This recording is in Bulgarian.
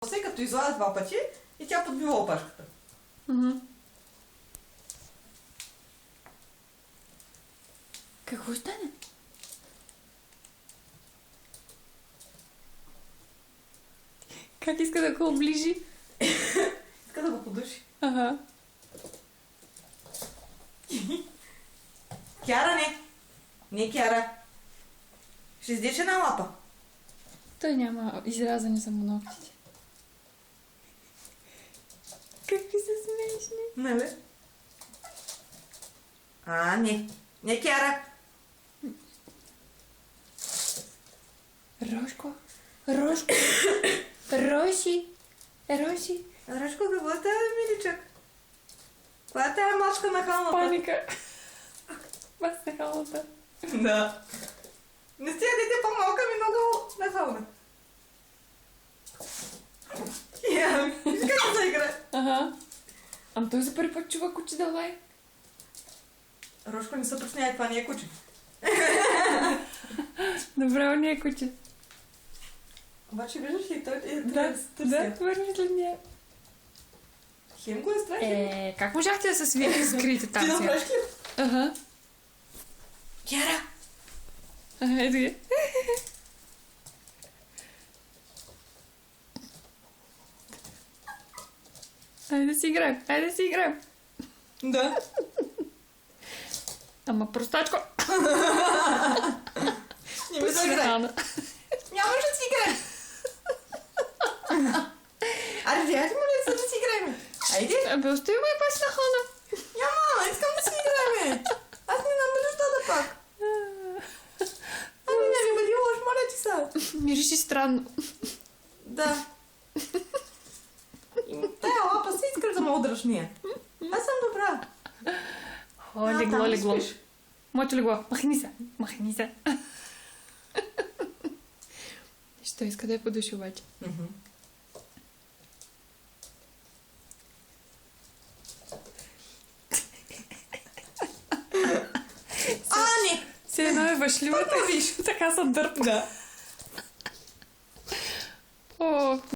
После като излага два пъти и тя подбива опашката. Какво ще стане? Как иска да го оближи? Иска да го подуши. Ага. Кяра, не. Не, Кяра. Ще издеш една лапа. Той няма изрязани са му ногтите. Какви са смешни. Нали? Не. Не, Кяра. Рошко. Рошко. Роши. Роши. Рачко, какво става, миличък? Коя е тая мачка на халната? Паника. Бас на халата. Да. Не сте дете по-малка ми много нахална. Виж как се игра. Ага. Ама той за първи път чува куче да лай. Рошко, не се пресняй, това не е куче. Добре, он не е куче. Обаче виждаш ли, той е Да, върви след нея. Хем го е страшно. Как можахте да се скриете там Ти сега? направиш ли? Ага. Кяра! Ага, ето ги. Айде да си играем, айде да си играем. Да. Ама простачко. Не ми се играй. Нямаш да си играем. Аре, вяти му ли да си играем? Айде. Абе, остави ме пас на хана. Няма, искам да си играем. Аз не знам дали що да пак. Ами не ми бъди лош, моля ти са. Мириши странно. Да. И тая лапа се искаш да ме удръш ние. Аз съм добра. О, легло, там легло. спиш. Моето легло. Махни се, махни се. Що иска да я подуши обаче? Не! Все едно е въшливата. Виж. Така се дърпа. Да. О,